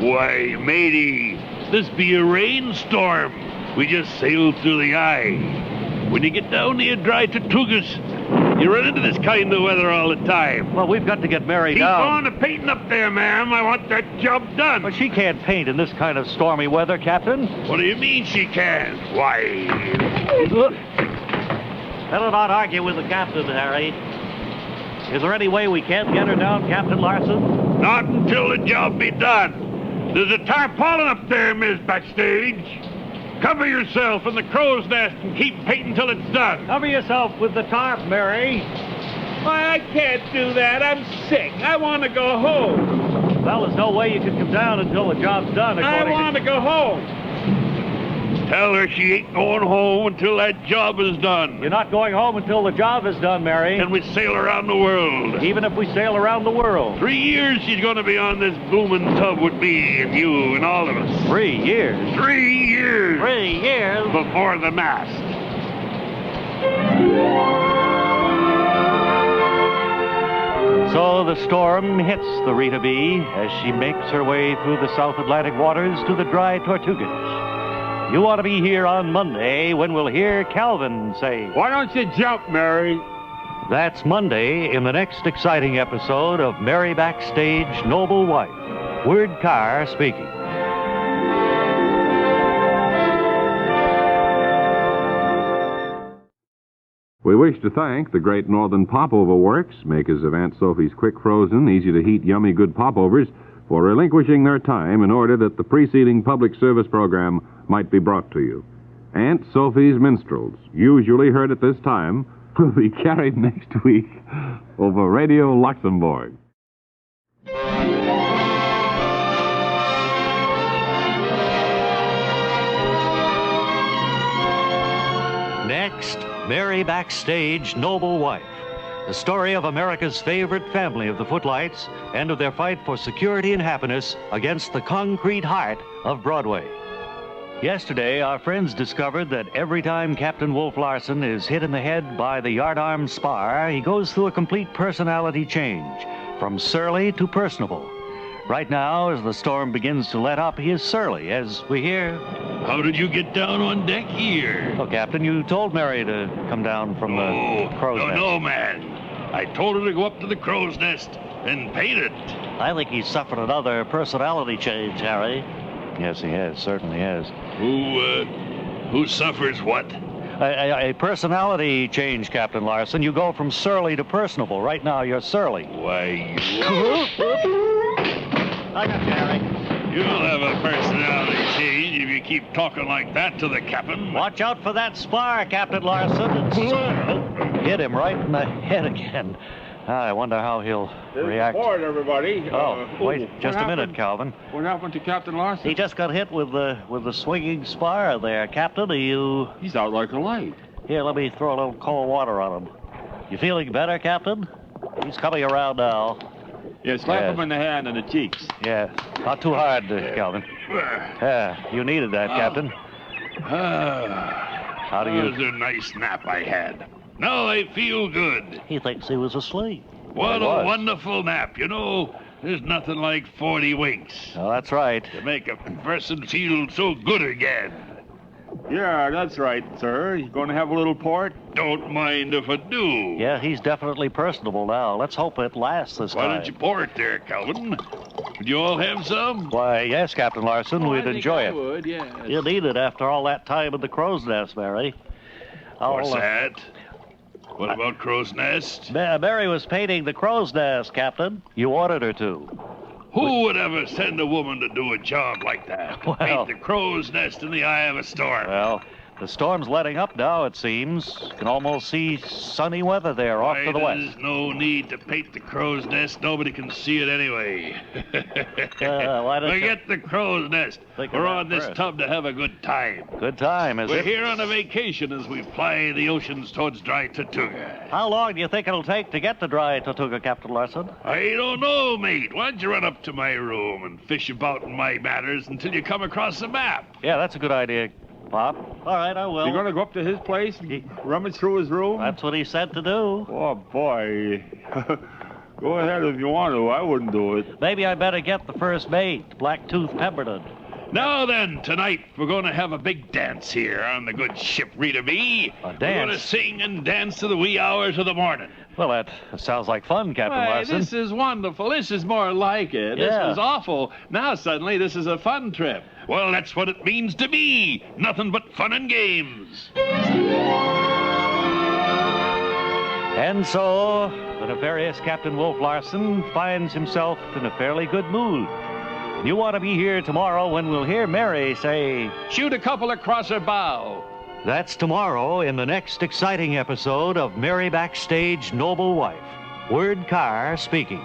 Why, matey, this be a rainstorm. We just sailed through the eye. When you get down near dry Tortugas, you run into this kind of weather all the time. Well, we've got to get Mary down. Keep on to painting up there, ma'am. I want that job done. But she can't paint in this kind of stormy weather, Captain. What do you mean she can't? Why... Look. Better not argue with the captain, Harry. Is there any way we can't get her down, Captain Larson? Not until the job be done. There's a tarpaulin up there, Miss Backstage. Cover yourself in the crow's nest and keep painting till it's done. Cover yourself with the tarp, Mary. Why, I can't do that. I'm sick. I want to go home. Well, there's no way you can come down until the job's done. I want to go home. Tell her she ain't going home until that job is done. You're not going home until the job is done, Mary. And we sail around the world. Even if we sail around the world. 3 years she's going to be on this bloomin' tub with me and you and all of us. 3 years? 3 years. 3 years? Before the mast. So the storm hits the Rita B as she makes her way through the South Atlantic waters to the dry Tortugas. You ought to be here on Monday when we'll hear Calvin say, "Why don't you jump, Mary?" That's Monday in the next exciting episode of Mary Backstage, Noble Wife. Word Carr speaking. We wish to thank the Great Northern Popover Works, makers of Aunt Sophie's quick frozen, easy-to-heat, yummy good popovers, for relinquishing their time in order that the preceding public service program might be brought to you. Aunt Sophie's Minstrels, usually heard at this time, will be carried next week over Radio Luxembourg. Next, Mary Backstage, Noble Wife. The story of America's favorite family of the Footlights and of their fight for security and happiness against the concrete heart of Broadway. Yesterday, our friends discovered that every time Captain Wolf Larson is hit in the head by the yardarm spar, he goes through a complete personality change, from surly to personable. Right now, as the storm begins to let up, he is surly, as we hear. How did you get down on deck here? Well, Captain, you told Mary to come down from the crow's nest. No, man. I told her to go up to the crow's nest and paint it. I think he's suffered another personality change, Harry. Yes, he has. Certainly has. Who suffers what? A personality change, Captain Larson. You go from surly to personable. Right now, you're surly. Why, I got you, Harry. You'll have a personality change if you keep talking like that to the captain. Watch out for that spar, Captain Larson. hit him right in the head again. I wonder how he'll react. Report, everybody. Wait just a minute, Calvin. What happened to Captain Larson? He just got hit with the swinging spar there, Captain. Are you... He's out like a light. Here, let me throw a little cold water on him. You feeling better, Captain? He's coming around now. Yeah, slap him in the hand and the cheeks. Yeah, not too hard, Calvin. Yeah, you needed that, Captain. How do you... That was a nice nap I had. Now I feel good. He thinks he was asleep. What a wonderful nap. You know, there's nothing like 40 winks. Oh, that's right. To make a person feel so good again. Yeah, that's right, sir. You going to have a little port? Don't mind if I do. Yeah, he's definitely personable now. Let's hope it lasts this time. Why don't you pour it there, Calvin? Would you all have some? Why, yes, Captain Larson. We'd enjoy it. Would, yes. You'll need it after all that time in the crow's nest, Mary. What's that? What about crow's nest? Mary was painting the crow's nest, Captain. You ordered her to. Who would ever send a woman to do a job like that? Well, Paint the crow's nest in the eye of a storm. Well, the storm's letting up now, it seems. You can almost see sunny weather there off to the west. There's no need to paint the crow's nest. Nobody can see it anyway. Why don't Forget the crow's nest. We're on this tub to have a good time. Good time, is We're it? here on a vacation as we fly the oceans towards Dry Tortuga. How long do you think it'll take to get to Dry Tortuga, Captain Larson? I don't know, mate. Why don't you run up to my room and fish about in my matters until you come across a map? Yeah, that's a good idea, Bob. All right, I will. You're going to go up to his place and rummage through his room? That's what he said to do. Oh, boy. Go ahead if you want to. I wouldn't do it. Maybe I better get the first mate, Blacktooth Pemberton. Now then, tonight we're going to have a big dance here on the good ship Rita B. A dance? We're going to sing and dance to the wee hours of the morning. Well, that sounds like fun, Captain Larson. This is wonderful. This is more like it. Yeah. This was awful. Now suddenly this is a fun trip. Well, that's what it means to be. Nothing but fun and games. And so, the nefarious Captain Wolf Larson finds himself in a fairly good mood. You want to be here tomorrow when we'll hear Mary say, "Shoot a couple across her bow." That's tomorrow in the next exciting episode of Mary Backstage Noble Wife. Word Carr speaking.